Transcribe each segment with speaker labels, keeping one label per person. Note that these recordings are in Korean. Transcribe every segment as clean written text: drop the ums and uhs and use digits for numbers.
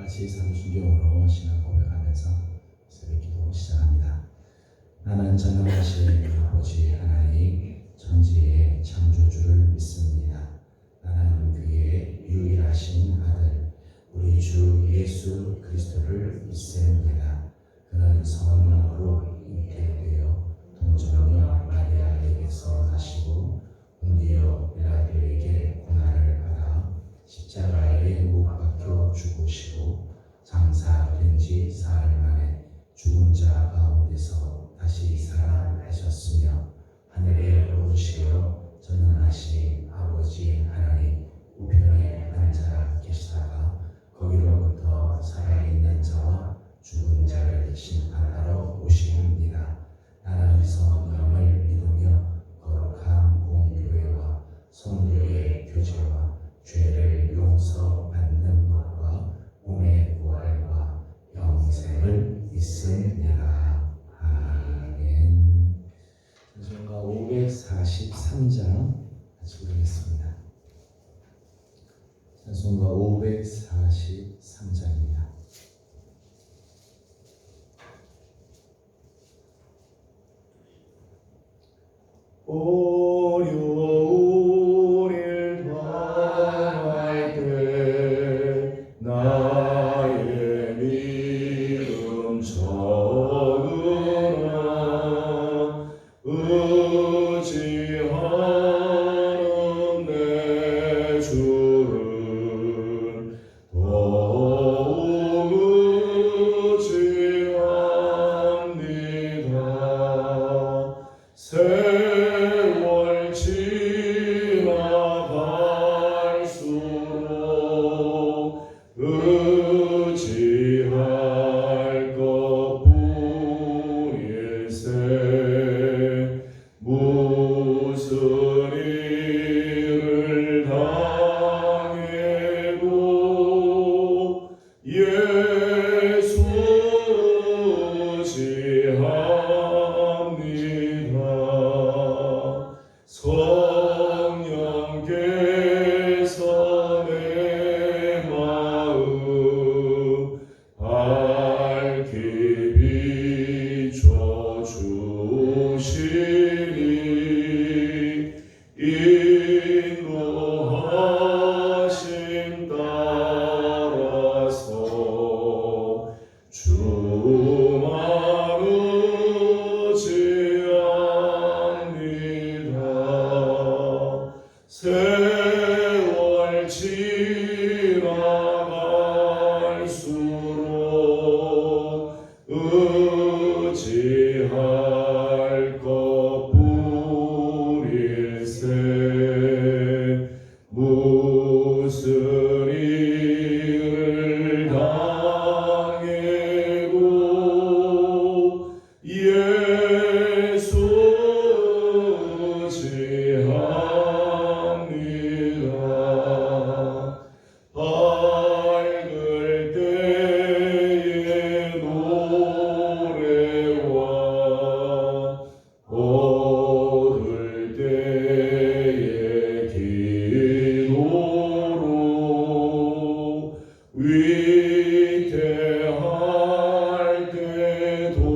Speaker 1: 같이 사도순교로 신앙 고백하면서 새벽 기도 시작합니다. 나는 전능하신 아버지 하나님 천지의 창조주를 믿습니다. 나는 그의 유일하신 아들 우리 주 예수 그리스도를 믿습니다. 그는 성령으로 잉태되어 동정녀 마리아에게서 나시고 본디오 빌라도에게 고난을 받아 십자가에 못 박혀 죽으시고 장사된 지 사흘 만에 죽은 자 가운데서 다시 살아나셨으며 하늘에 오르시어 전능하신 아버지 하나님 우편에 앉아 계시다가 거기로부터 살아있는 자와 죽은 자를 심판하러 오십니다. 나는 성령을 믿으며 거룩한 공교회와 성도의 교제와 죄를 용서받는 것과 몸의 부활과 영생을 믿습니다. 아멘. 찬송가 543장 같이 부르겠습니다. 찬송가 543장입니다. 어려운 일 당할 때 나의 믿음 적으라 의지하는 내 주를 더욱 의지합니다. 세월 지나갈수록 의지할 것뿐일세 무슨 일을 당해도 예수 의지합니다. 성령께서 내 마음 밝히 비춰주시니 인도하심 따라서 주만 의지합니다. 세월 지나갈수록 의지할 것뿐일세 무슨 일을 당해도 예수 의지합니다. 밝을 때의 노래와 어두울 때의 기도로 위태할 때 도움을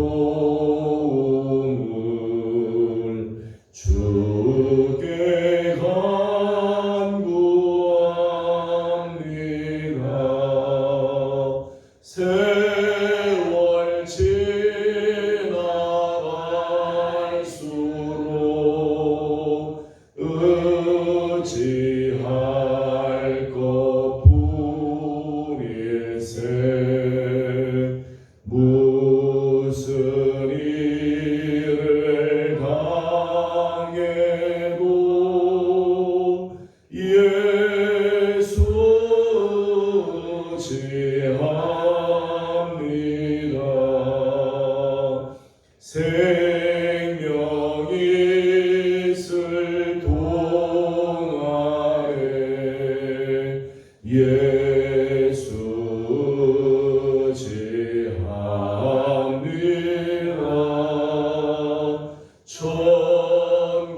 Speaker 1: 주께 간구합니다. 세월 지나갈수록 의지할 것뿐일세 무슨 일을 당해도 예수 의지합니다. 생명이 있을 동안에 예수 의지합니다. 천국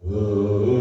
Speaker 1: 올라가도록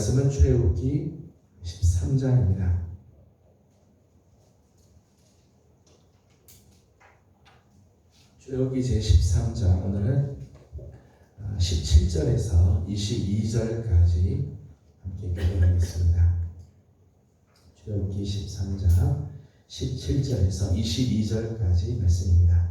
Speaker 2: 말씀은 출애굽기 13장입니다. 출애굽기 제13장 오늘은 17절에서 22절까지 함께 교독하겠습니다. 출애굽기 13장 17절에서 22절까지 말씀입니다.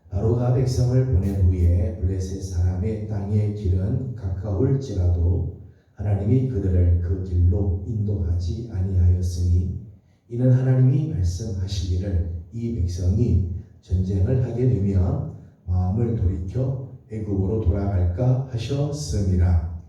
Speaker 2: 바로가 백성을 보낸 후에 블레셋 사람의 땅의 길은 가까울지라도 하나님이 그들을 그 길로 인도하지 아니하였으니 이는 하나님이 말씀하시기를 이 백성이 전쟁을 하게 되면 마음을 돌이켜 애굽으로 돌아갈까 하셨음이라.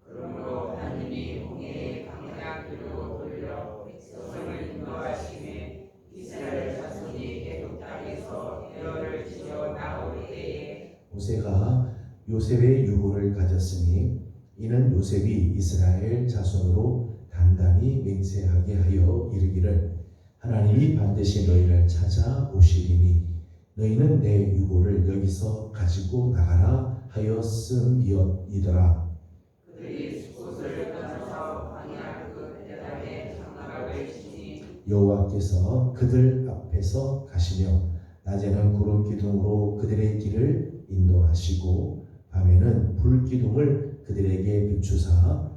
Speaker 3: 그러므로 하나님이 홍해의 강야길로 돌려 백성을 인도하시매 이스라엘 자손이 애굽 땅에서 대열을 지어 나올 때에
Speaker 2: 모세가 요셉의 유고를 가졌으니 이는 요셉이 이스라엘 자손으로 단단히 맹세하게 하여 이르기를 하나님이 반드시 너희를 찾아오시리니 너희는 내 유고를 여기서 가지고 나가라 하였음이더라.
Speaker 3: 그들이 숫곳을 떠나서 광야 그 대단에 장막을 치니
Speaker 2: 여호와께서 그들 앞에서 가시며 낮에는 구름 기둥으로 그들의 길을 인도하시고 밤에는 불 기둥을 그들에게 비추사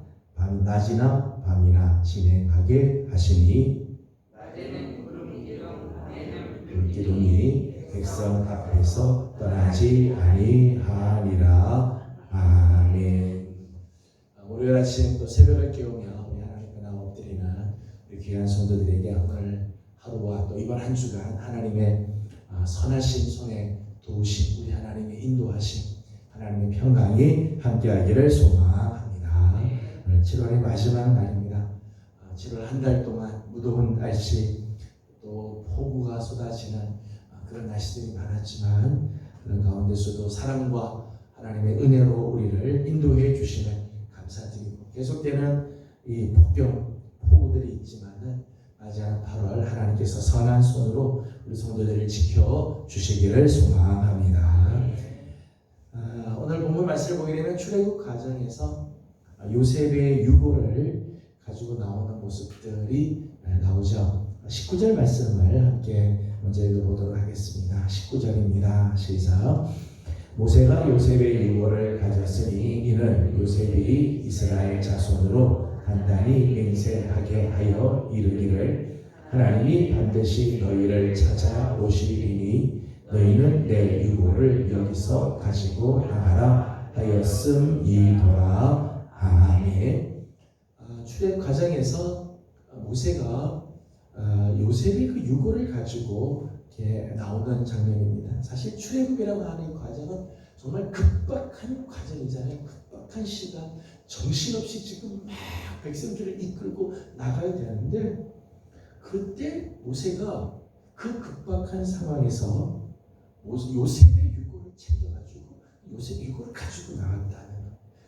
Speaker 2: 낮이나 밤이나 진행하게 하시니
Speaker 3: 낮에는 구름 기둥 밤에는
Speaker 2: 불 기둥이 백성 앞에서 떠나지 아니하니라. 아멘. 월요일 아침 또 새벽을 깨우며 우리 하나님 앞에 나와 엎드리는 우리 귀한 성도들에게 오늘 하루와 또 이번 한 주간 하나님의 선하신 손에 도우심, 우리 하나님의 인도하심, 하나님의 평강이 함께하기를 소망합니다. 오늘 7월의 마지막 날입니다. 7월 한 달 동안 무더운 날씨, 또 폭우가 쏟아지는 그런 날씨들이 많았지만 그런 가운데서도 사랑과 하나님의 은혜로 우리를 인도해 주시는 감사드리고 계속되는 이 폭우들이 있지만은 맞이하는 8월 하나님께서 선한 손으로 우리 성도들을 지켜 주시기를 소망합니다. 오늘 본문 말씀을 보게 되면 출애굽 과정에서 요셉의 유고를 가지고 나오는 모습들이 나오죠. 19절 말씀을 함께 먼저 읽어보도록 하겠습니다. 19절입니다. 시작. 모세가 요셉의 유고를 가졌으니 이는 요셉이 이스라엘 자손으로 단단히 맹세하게 하여 이르기를 하나님이 반드시 너희를 찾아오시리니 너희는 내 유고를 여기서 가지고 나가라 하였음이더라. 아멘. 출애굽 과정에서 모세가 요셉이 그 유고를 가지고 이렇게 나오는 장면입니다. 사실 출애굽이라고 하는 과정은 정말 급박한 과정이잖아요. 급박한 시간, 정신없이 지금 막 백성들을 이끌고 나가야 되는데 그때 모세가 그 급박한 상황에서 요셉의 유고를 챙겨가지고 요셉 유고를 가지고 나왔다는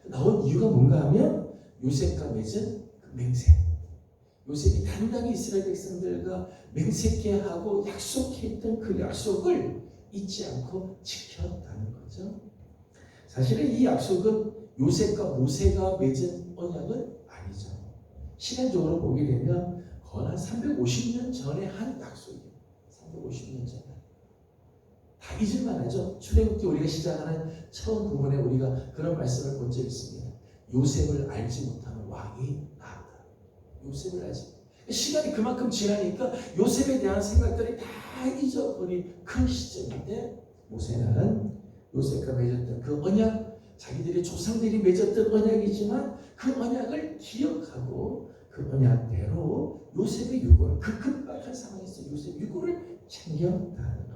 Speaker 2: 나온 이유가 뭔가 하면 요셉과 맺은 그 맹세, 요셉이 단단히 이스라엘 백성들과 맹세케 하고 약속했던 그 약속을 잊지 않고 지켰다는 거죠. 사실은 이 약속은 요셉과 모세가 맺은 언약은 아니죠. 시간적으로 보게 되면 거의 한 350년 전에 한 약속이에요. 350년 전에. 다 잊을만 하죠. 출애굽기 우리가 시작하는 처음 부분에 우리가 그런 말씀을 본 적이 있습니다. 요셉을 알지 못하는 왕이 나왔다. 요셉을 알지. 시간이 그만큼 지나니까 요셉에 대한 생각들이 다 잊어버린 큰 시점인데 모세는 요셉과 맺었던 그 언약, 자기들의 조상들이 맺었던 언약이지만 그 언약을 기억하고 그 언약대로 요셉의 유고를 그 급박한 상황에서 요셉 유고를 챙겼다는 것.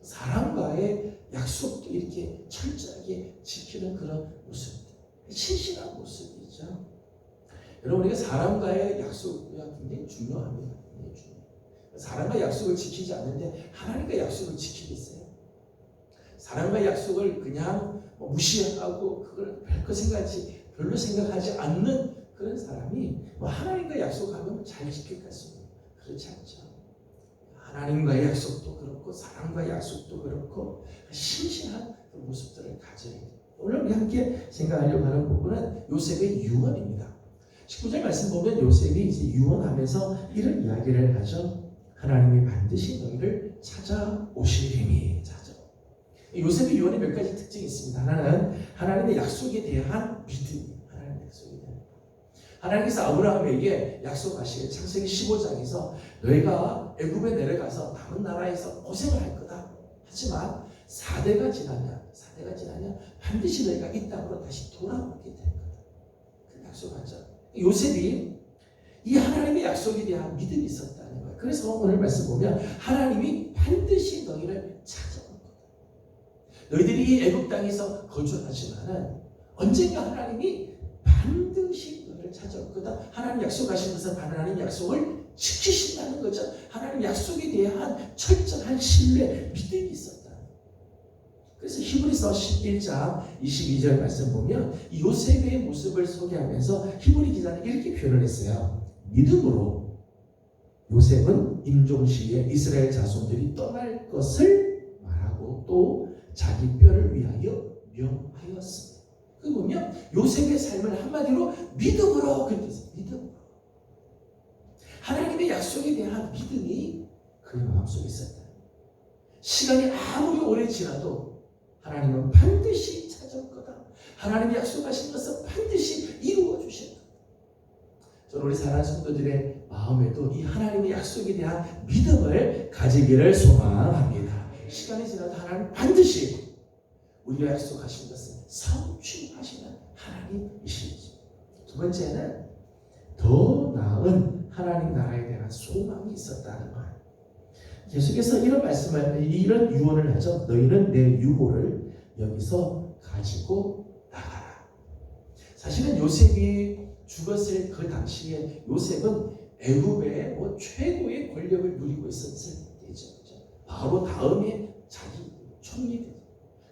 Speaker 2: 사람과의 약속도 이렇게 철저하게 지키는 그런 모습, 신실한 모습이죠. 여러분, 우리가 사람과의 약속이 굉장히 중요합니다. 굉장히 중요해요. 사람과 약속을 지키지 않는데 하나님과 약속을 지키겠어요? 사람과 약속을 그냥 무시하고 그걸 별로 생각하지 않는 그런 사람이 하나님과 약속하면 잘 지킬 것입니다. 그렇지 않죠. 하나님과의 약속도 그렇고 사람과의 약속도 그렇고 신실한 그 모습들을 가져야 돼요. 오늘 우리 함께 생각하려고 하는 부분은 요셉의 유언입니다. 19절 말씀 보면 요셉이 이제 유언하면서 이런 이야기를 하죠. 하나님이 반드시 너희를 찾아오시리니. 요셉의 유언에 몇 가지 특징이 있습니다. 하나는 하나님의 약속에 대한 믿음. 하나님의 약속에 대한. 하나님께서 아브라함에게 약속하시길 창세기 15장에서 너희가 애굽에 내려가서 남은 나라에서 고생을 할 거다. 하지만 4대가 지나면 반드시 너희가 이 땅으로 다시 돌아오게 될 거다. 그 약속하죠. 요셉이 이 하나님의 약속에 대한 믿음이 있었다는 거예요. 그래서 오늘 말씀 보면 하나님이 반드시 너희를 찾아올 거다. 너희들이 이 애굽 땅에서 거주하지만은 언젠가 하나님이 반드시 너희를 찾아올 거다. 하나님 약속하신 것은 하나님 약속을 지키신다는 거죠. 하나님 약속에 대한 철저한 신뢰, 믿음이 있었다. 그래서 히브리서 11장 22절 말씀 보면 이 요셉의 모습을 소개하면서 히브리 기자는 이렇게 표현을 했어요. 믿음으로 요셉은 임종시에 이스라엘 자손들이 떠날 것을 말하고 또 자기 뼈를 위하여 명하였습니다. 그 보면 요셉의 삶을 한마디로 믿음으로 그렇게 했어요. 믿음으로. 하나님의 약속에 대한 믿음이 그의 마음속에 있었다. 시간이 아무리 오래 지나도 하나님은 반드시 찾아올 거다. 하나님이 약속하신 것은 반드시 이루어 주실 거다. 저는 우리 사랑하는 성도들의 마음에도 이 하나님의 약속에 대한 믿음을 가지기를 소망합니다. 시간이 지나도 하나님 반드시 우리가 약속하신 것은 성취하시는 하나님이시죠. 두 번째는 더 나은 하나님 나라에 대한 소망이 있었다는 거예요. 계속해서 이런 말씀을, 이런 유언을 하죠. 너희는 내 유고를 여기서 가지고 나가라. 사실은 요셉이 죽었을 그 당시에 요셉은 애굽의 최고의 권력을 누리고 있었을 때죠. 바로 다음에 자기 총리들.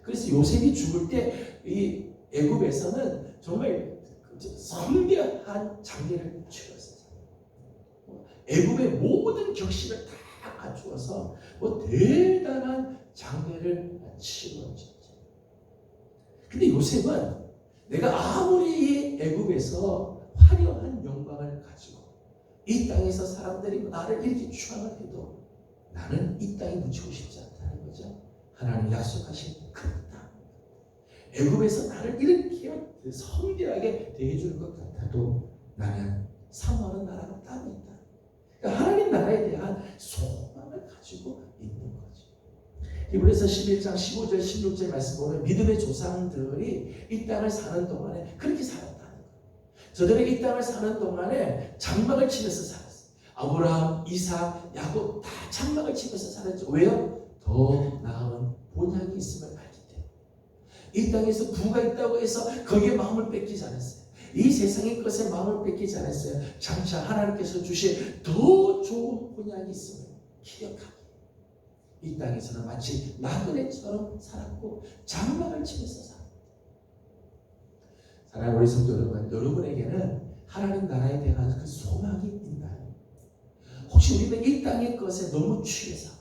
Speaker 2: 그래서 요셉이 죽을 때 이 애굽에서는 정말 성대한 장례를 치렀어요. 애굽의 모든 격식을 다 갖추어서 대단한 장례를 치렀죠. 근데 요셉은 내가 아무리 이 애굽에서 화려한 영광을 가지고 이 땅에서 사람들이 나를 이렇게 추앙을 해도 나는 이 땅에 묻히고 싶지 않다는 거죠. 하나님 약속하신 그 땅. 애굽에서 나를 이렇게 성대하게 대해줄 것 같아도 나는 사모하는 나라가 따로 있다. 그러니까 하나님 나라에 대한 소망을 가지고 있는 거죠. 히브리서 11장 15절 16절 말씀 보면 믿음의 조상들이 이 땅을 사는 동안에 그렇게 살았다는 거예요. 저들이 이 땅을 사는 동안에 장막을 치면서 살았어요. 아브라함, 이삭, 야곱 다 장막을 치면서 살았죠. 왜요? 더 나은 본향이 있음을 알기 때문에. 이 땅에서 부가 있다고 해서 거기에 마음을 뺏기지 않았어요. 이 세상의 것에 마음을 뺏기지 않았어요. 장차 하나님께서 주실 더 좋은 본향이 있음을 기억하기. 이 땅에서는 마치 나그네처럼 살았고 장막을 치면서 살았다. 사랑하는 우리 성도 여러분, 여러분에게는 하나님 나라에 대한 그 소망이 있나요? 혹시 우리는 이 땅의 것에 너무 취해서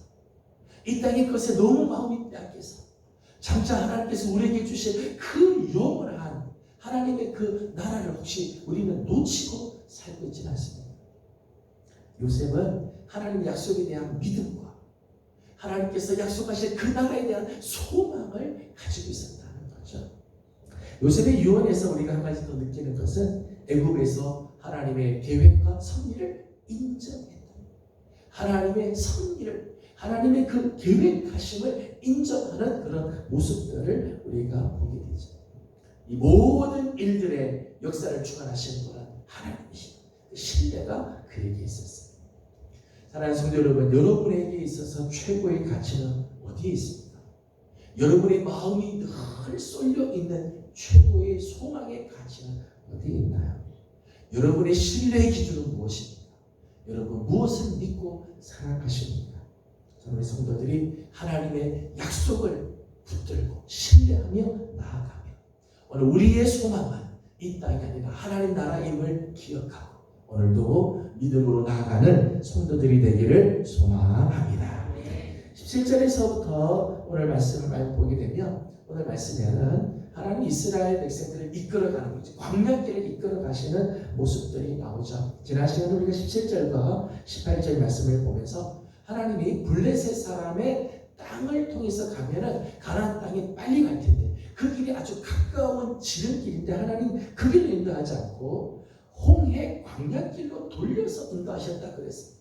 Speaker 2: 이 땅의 것에 너무 마음이 빼앗겨서 장차 하나님께서 우리에게 주실 그 영원한 하나님의 그 나라를 혹시 우리는 놓치고 살고 있지는 않습니다. 요셉은 하나님 약속에 대한 믿음과 하나님께서 약속하실 그 나라에 대한 소망을 가지고 있었다는 거죠. 요셉의 유언에서 우리가 한 가지 더 느끼는 것은 애굽에서 하나님의 계획과 섭리를 인정했다. 하나님의 섭리를, 하나님의 그 계획하심을 인정하는 그런 모습들을 우리가 보게 되죠. 이 모든 일들의 역사를 주관하시는 분은 하나님이십니다. 그 신뢰가 그에게 있었어요. 사랑하는 성도 여러분, 여러분에게 있어서 최고의 가치는 어디에 있습니까? 여러분의 마음이 늘 쏠려 있는 최고의 소망의 가치는 어디에 있나요? 여러분의 신뢰의 기준은 무엇입니까? 여러분 무엇을 믿고 살아가십니까? 저는 우리 성도들이 하나님의 약속을 붙들고 신뢰하며 나아가며 오늘 우리의 소망은 이 땅이 아니라 하나님 나라임을 기억하고 오늘도 믿음으로 나아가는 성도들이 되기를 소망합니다. 17절에서부터 오늘 말씀을 많이 보게 되면 오늘 말씀에는 하나님 이스라엘 백성들을 이끌어가는 거지. 광야길을 이끌어가시는 모습들이 나오죠. 지난 시간에 우리가 17절과 18절 말씀을 보면서 하나님이 블레셋 사람의 땅을 통해서 가면은 가나안 땅에 빨리 갈 텐데 그 길이 아주 가까운 지름길인데 하나님 그 길을 인도하지 않고 홍해 광야길로 돌려서 인도하셨다 그랬어요.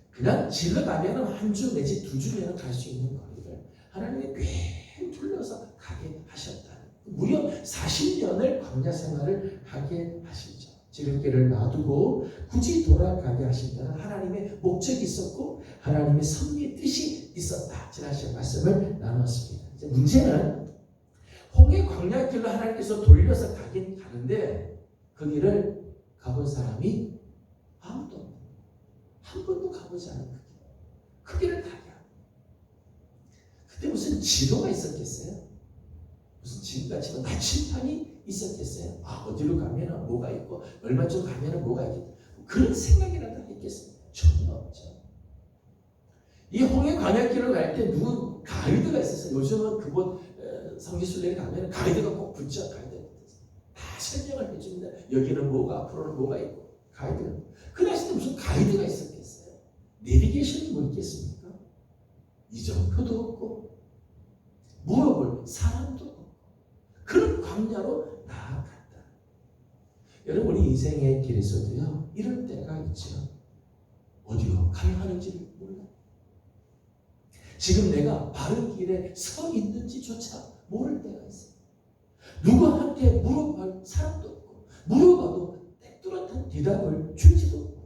Speaker 2: 그냥 질러가면은 한 주 내지 2주면 갈 수 있는 거리를 하나님이 꽤 둘러서 가게 하셨다. 무려 40년을 광야 생활을 하게 하시죠. 지름길을 놔두고 굳이 돌아가게 하신 데는 하나님의 목적이 있었고 하나님의 섭리의 뜻이 있었다. 지난 시간 말씀을 나눴습니다. 이제 문제는 홍해 광야길로 하나님께서 돌려서 가긴 가는데 그 길을 가본 사람이 아무도 없는, 한 번도 가보지 않은 그 길을 가게 합니다. 그때 무슨 지도가 있었겠어요? 무슨 지금같이 나침판이 있었겠어요? 어디로 가면 뭐가 있고 얼마쯤 가면 뭐가 있겠다. 그런 생각이라도 있겠어요? 전혀 없죠. 이 홍해 광야길을 갈 때 누구 가이드가 있었어요. 요즘은 그곳 성지순례를 가면 가이드가 꼭 붙죠. 가이드가 다 설명을 해줍니다. 여기는 뭐가 앞으로는 뭐가 있고 가이드가. 그 당시에 무슨 가이드가 있었겠어요? 내비게이션이 뭐 있겠습니까? 이정표도 없고 물어볼 사람도 없고 그런 광야로 나아갔다. 여러분 우리 인생의 길에서도요 이럴 때가 있죠. 어디로 가야 하는지를 몰라. 지금 내가 바른 길에 서 있는지조차 모를 때가 있어요. 누구한테 물어볼 사람도 없고 물어봐도 땡뚜렷한 대답을 주지도 못해.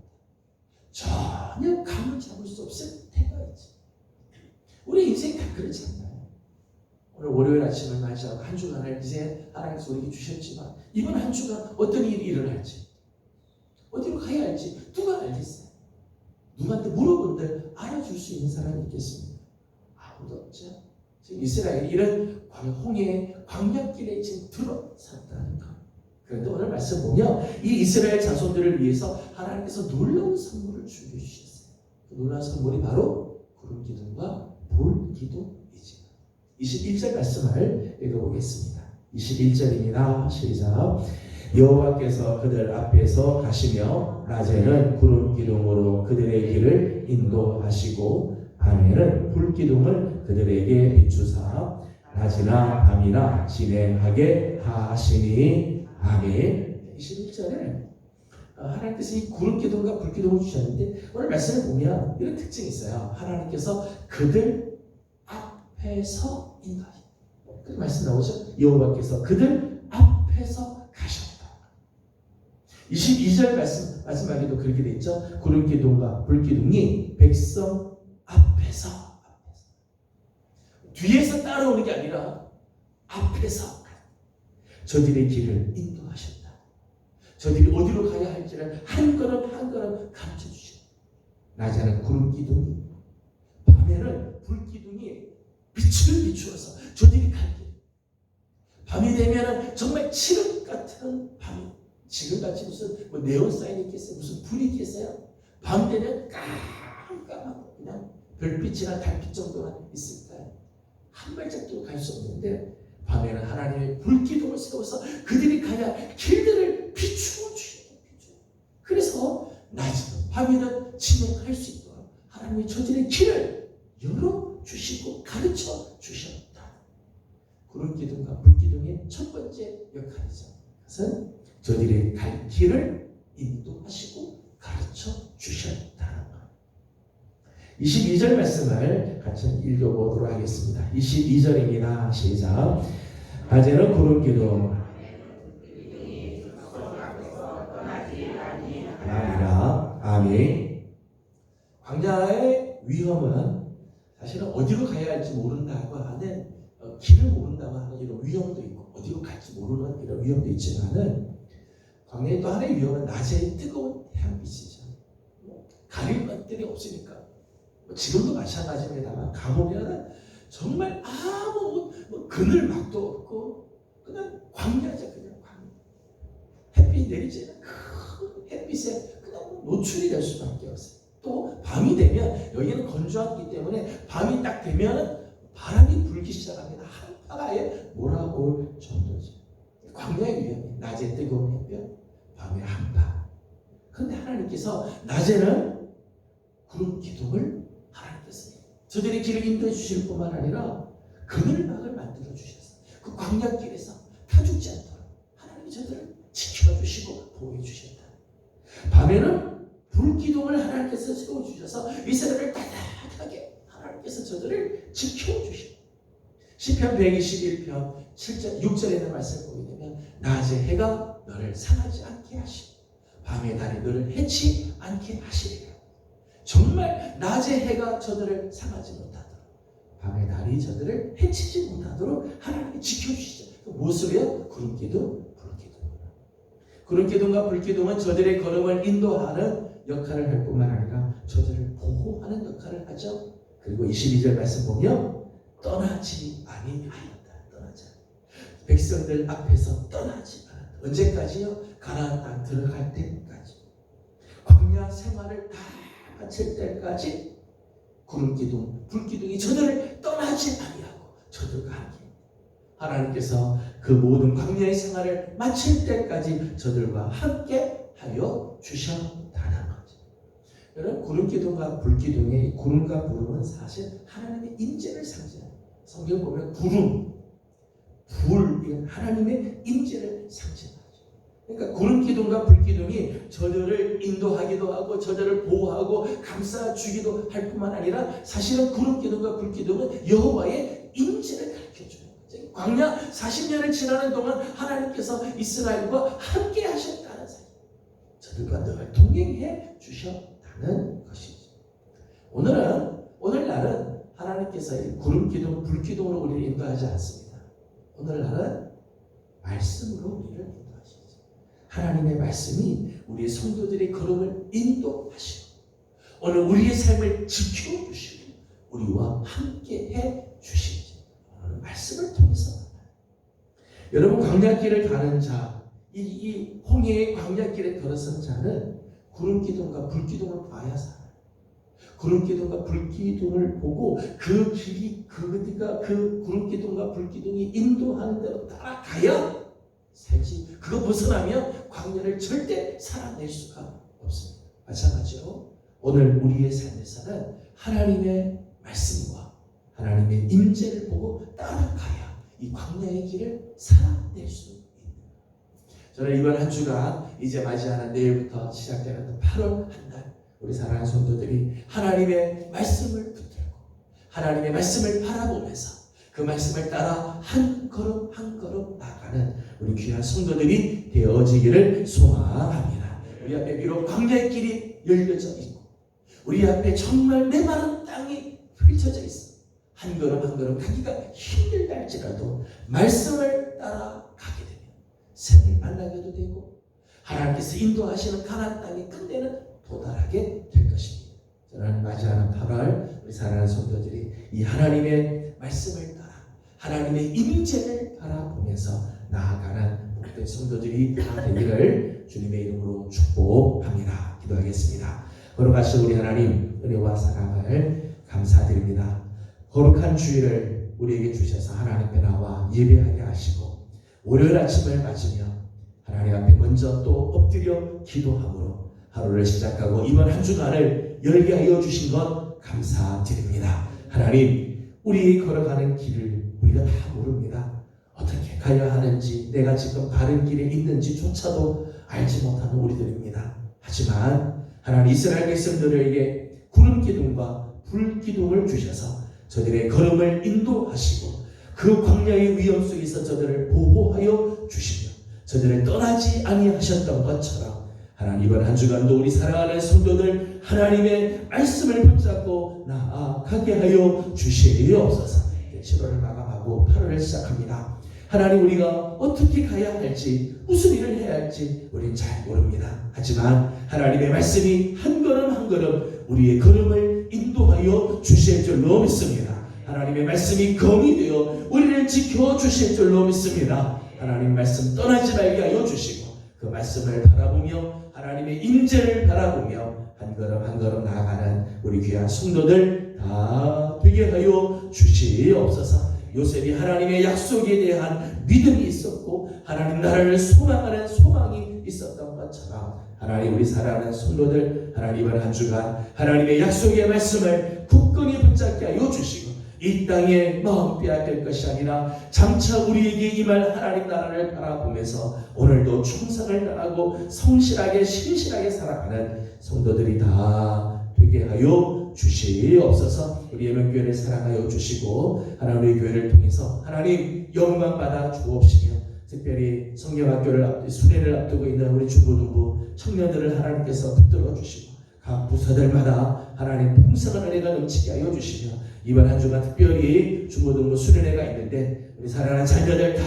Speaker 2: 전혀 감을 잡을 수 없을 때가 있죠. 우리 인생이 다 그렇지 않나요? 오늘 월요일 아침을 맞이하고 한 주간을 이제 하나님께서 우리에게 주셨지만 이번 한 주간 어떤 일이 일어날지 어디로 가야 할지 누가 알겠어요? 누구한테 물어본들 알아줄 수 있는 사람이 있겠습니까? 아무도 없죠. 지금 이스라엘이 이런 홍해 광야길에 지금 들어섰다는 것. 그런데 오늘 말씀 보면 이 이스라엘 자손들을 위해서 하나님께서 놀라운 선물을 준비해주셨어요. 그 놀라운 선물이 바로 구름 기둥과 볼 기둥이죠. 21절 말씀을 읽어보겠습니다. 21절입니다. 시작. 여호와께서 그들 앞에서 가시며 낮에는 구름 기둥으로 그들의 길을 인도하시고 밤에는 불 기둥을 그들에게 비추사 낮이나 밤이나 진행하게 하시니. 아멘. 21절에 하나님께서 이 구름 기둥과 불 기둥을 주셨는데 오늘 말씀을 보면 이런 특징이 있어요. 하나님께서 그들 앞에서 인도하신다. 그 말씀 나오죠. 여호와께서 그들 앞에서 가셨다. 22절 말씀 마지막에도 그렇게 돼 있죠. 구름 기둥과 불 기둥이 백성 앞에서 뒤에서 따라오는 게 아니라 앞에서 저들의 길을 인도하셨다. 저들이 어디로 가야 할지를 한 걸음 한 걸음 가르쳐 주셨다. 낮에는 구름 기둥이 밤에는 불 기둥이 빛을 비추어서 저들이 갈 길. 밤이 되면은 정말 칠흑 같은 밤. 지금같이 무슨 뭐 네온 사인이 있겠어요? 무슨 불이 있겠어요? 밤 되면 깜깜하고 그냥 별빛이나 달빛 정도만 있을까요? 한 발짝도 갈 수 없는데 밤에는 하나님의 불기둥을 세워서 그들이 가야 길들을 비추어 주셔요. 그래서 낮이든 밤이든 진행할 수 있도록 하나님이 저들의 길을 열어주시고 가르쳐 주셨다. 구름 기둥과 불 기둥의 첫 번째 역할이죠. 그것은 저들의 갈 길을 인도하시고 가르쳐 주셨다는 것. 22절 말씀을 같이 읽어보도록 하겠습니다. 22절입니다. 시작. 낮에는 구름 기둥 아니라. 아멘. 광야의 위험은 사실은 어디로 가야 할지 모른다고 하는 길을 모른다고 하는 이런 위험도 있고 어디로 갈지 모르는 이런 위험도 있지만은 광야의 또 하나의 위험은 낮에 뜨거운 태양빛이죠. 가릴 것들이 없으니까. 지금도 마찬가지입니다만 가보면은 정말 아무 그늘막도 없고 그냥 광야죠. 그냥 광야. 햇빛 내리지는 큰 햇빛에 그냥 노출이 될 수밖에 없어요. 또 밤이 되면 여기는 건조하기 때문에 밤이 딱 되면은 바람이 불기 시작합니다. 한파가 아예 몰아오기 올 정도죠. 광야의 위험이 낮에 뜨거운 햇볕, 밤에 한파. 그런데 하나님께서 낮에는 구름 기둥을 하나님께서 저들의 길을 인도해 주실 뿐만 아니라 그늘막을 만들어 주셨어요. 그 광야길에서 타 죽지 않도록 하나님이 저들을 지켜 주시고 보호해 주셨다. 밤에는 불기둥을 하나님께서 세워 주셔서 이스라엘을 따뜻하게 하나님께서 저들을 지켜 주시고, 시편 121편 7절 6절에 있는 말씀을 보게 되면 낮에 해가 너를 상하지 않게 하시고 밤에 달이 너를 해치 않게 하시리라. 정말 낮에 해가 저들을 상하지 못하도록, 밤에 달이 저들을 해치지 못하도록 하나님이 지켜주시죠. 무엇을요? 구름기둥, 불기둥. 구름기둥과 불기둥은 저들의 걸음을 인도하는 역할을 할 뿐만 아니라 저들을 보호하는 역할을 하죠. 그리고 22절 말씀 보면 떠나지 아니하였다. 떠나지 않았다. 백성들 앞에서 떠나지 않았다. 언제까지요? 가나안 땅 들어갈 때까지. 광야 생활을 다 마칠 때까지 구름기둥, 불기둥이 저들을 떠나지 아니하고 저들과 함께 하나님께서 그 모든 광야의 생활을 마칠 때까지 저들과 함께 하여 주셨다는 거죠. 여러분, 구름기둥과 불기둥의 구름과 구름은 사실 하나님의 임재를 상징합니다. 성경 보면 구름, 불, 이건 하나님의 임재를 상징합니다. 그러니까 구름기둥과 불기둥이 저들을 인도하기도 하고 저들을 보호하고 감싸주기도 할 뿐만 아니라 사실은 구름기둥과 불기둥은 여호와의 임재를 가르쳐주는 거죠. 광야 40년을 지나는 동안 하나님께서 이스라엘과 함께 하셨다는 사실, 저들과 늘 동행해 주셨다는 것이죠. 오늘날은 하나님께서 구름기둥, 불기둥으로 우리를 인도하지 않습니다. 오늘날은 말씀으로 우리를 인도하시죠. 하나님의 말씀이 우리의 성도들의 걸음을 인도하시고 오늘 우리의 삶을 지켜주시고 우리와 함께해 주시죠. 오늘 말씀을 통해서 여러분, 광야길을 가는 자, 이 홍해의 광야길에 걸어선 자는 구름기둥과 불기둥을 봐야 살아요. 구름기둥과 불기둥을 보고 그 길이 그가 그 구름기둥과 불기둥이 인도하는 대로 따라가야 살지, 그거 벗어나면 광야를 절대 살아낼 수가 없습니다. 마찬가지로 오늘 우리의 삶에서는 하나님의 말씀과 하나님의 임재를 보고 따라가야 이 광야의 길을 살아낼 수 있는 거예요. 저는 이번 한 주간 이제 맞이하는 내일부터 시작되는 8월 한 달, 우리 사랑하는 성도들이 하나님의 말씀을 붙들고 하나님의 말씀을 바라보면서 그 말씀을 따라 한 걸음 한 걸음 나가는 우리 귀한 성도들이 되어지기를 소망합니다. 우리 앞에 비록 광야의 길이 열려져 있고 우리 앞에 정말 메마른 땅이 펼쳐져 있어 한 걸음 한 걸음 가기가 힘들다 할지라도 말씀을 따라 가게 되면 샘을 만나게도 되고 하나님께서 인도하시는 가나안 땅에 끝내는 도달하게 될 것입니다. 저는 맞이하는 8월 우리 사랑하는 성도들이 이 하나님의 말씀을 따라 하나님의 임재를 바라보면서 나아가는 복된 성도들이 다 되기를 주님의 이름으로 축복합니다. 기도하겠습니다. 거룩하신 우리 하나님, 은혜와 사랑을 감사드립니다. 거룩한 주일을 우리에게 주셔서 하나님 앞에 나와 예배하게 하시고 월요일 아침을 맞으며 하나님 앞에 먼저 또 엎드려 기도함으로 하루를 시작하고 이번 한 주간을 열게 하여 주신 것 감사드립니다. 하나님, 우리 걸어가는 길을 우리가 다 모릅니다. 어떻게 가야 하는지, 내가 지금 바른 길에 있는지조차도 알지 못하는 우리들입니다. 하지만 하나님, 이스라엘 백성들에게 구름기둥과 불기둥을 주셔서 저들의 걸음을 인도하시고 그 광야의 위험 속에서 저들을 보호하여 주시며 저들을 떠나지 아니하셨던 것처럼 하나님, 이번 한 주간도 우리 사랑하는 성도들 하나님의 말씀을 붙잡고 나아가게 하여 주시옵소서. 7월을 마감하고 8월을 시작합니다. 하나님, 우리가 어떻게 가야 할지, 무슨 일을 해야 할지 우리는 잘 모릅니다. 하지만 하나님의 말씀이 한 걸음 한 걸음 우리의 걸음을 인도하여 주실 줄로 믿습니다. 하나님의 말씀이 검이 되어 우리를 지켜주실 줄로 믿습니다. 하나님 말씀 떠나지 말게 하여 주시고 그 말씀을 바라보며 하나님의 임재를 바라보며 한 걸음 한 걸음 나아가는 우리 귀한 성도들 다 되게 하여 주시옵소서. 요셉이 하나님의 약속에 대한 믿음이 있었고 하나님 나라를 소망하는 소망이 있었던 것처럼 하나님 우리 사랑하는 성도들 하나님 이번 한 주간 하나님의 약속의 말씀을 굳건히 붙잡게 하여 주시고 이 땅에 마음 빼앗길 것이 아니라 장차 우리에게 임할 하나님 나라를 바라보면서 오늘도 충성을 다하고 성실하게 신실하게 살아가는 성도들이 다 되게 하여 주시옵소서. 우리 예명교회를 사랑하여 주시고 하나님의 교회를 통해서 하나님 영광 받아 주옵시며 특별히 성경학교를 수련을 앞두고 있는 우리 중고등부 청년들을 하나님께서 붙들어 주시고 각 부서들마다 하나님 풍성한 은혜가 넘치게 하여 주시며 이번 한 주간 특별히 중고등부 수련회가 있는데 우리 사랑하는 자녀들 다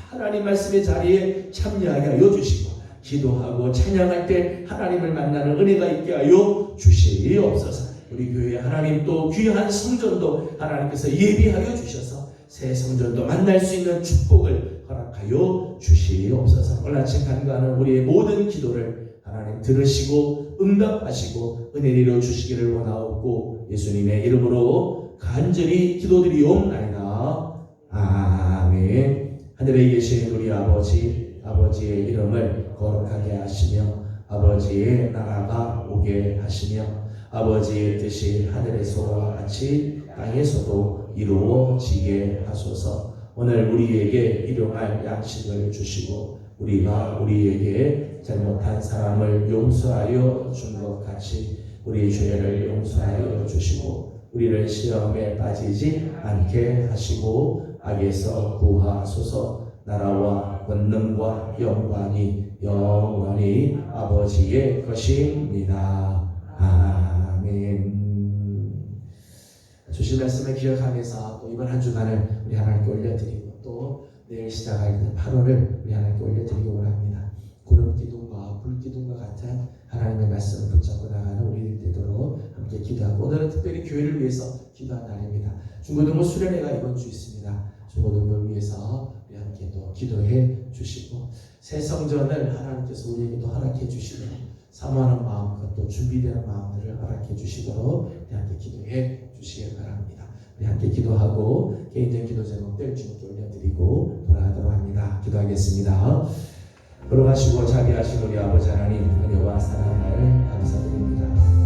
Speaker 2: 하나님 말씀의 자리에 참여하게 하여 주시고 기도하고 찬양할 때 하나님을 만나는 은혜가 있게 하여 주시옵소서. 우리 교회 하나님 또 귀한 성전도 하나님께서 예비하여 주셔서 새 성전도 만날 수 있는 축복을 허락하여 주시옵소서. 오늘 아침 간구하는 우리의 모든 기도를 하나님 들으시고 응답하시고 은혜 내려 주시기를 원하옵고 예수님의 이름으로 간절히 기도드리옵나이다. 아멘. 하늘에 계신 우리 아버지의 이름을 거룩하게 하시며 아버지의 나라가 오게 하시며 아버지의 뜻이 하늘에서와 같이 땅에서도 이루어지게 하소서. 오늘 우리에게 일용할 양식을 주시고 우리가 우리에게 잘못한 사람을 용서하여 준 것 같이 우리 죄를 용서하여 주시고 우리를 시험에 빠지지 않게 하시고 악에서 구하소서. 나라와 권능과 영광이 영원히 아버지의 것입니다. 아멘. 주신 말씀을 기억하면서 또 이번 한 주간을 우리 하나님께 올려드리고 또 내일 시작할 8월을 우리 하나님께 올려드리기 원합니다. 구름 기둥과 불 기둥과 같은 하나님의 말씀을 붙잡고 나가는 우리들 되도록 함께 기도하고 오늘은 특별히 교회를 위해서 기도한 날입니다. 중고등부 수련회가 이번 주 있습니다. 중고등부를 위해서 우리 함께 또 기도해 주시고 새 성전을 하나님께서 우리에게 또 허락해 주시고 사모하는 마음과 또 준비되는 마음들을 허락해 주시도록 우리 함께 기도해 주시길 바랍니다. 우리 함께 기도하고 개인적인 기도 제목들 주님께 올려드리고 돌아가도록 합니다. 기도하겠습니다. 걸어가시고 자비하신 우리 아버지 하나님 은혜와 사랑을 감사드립니다.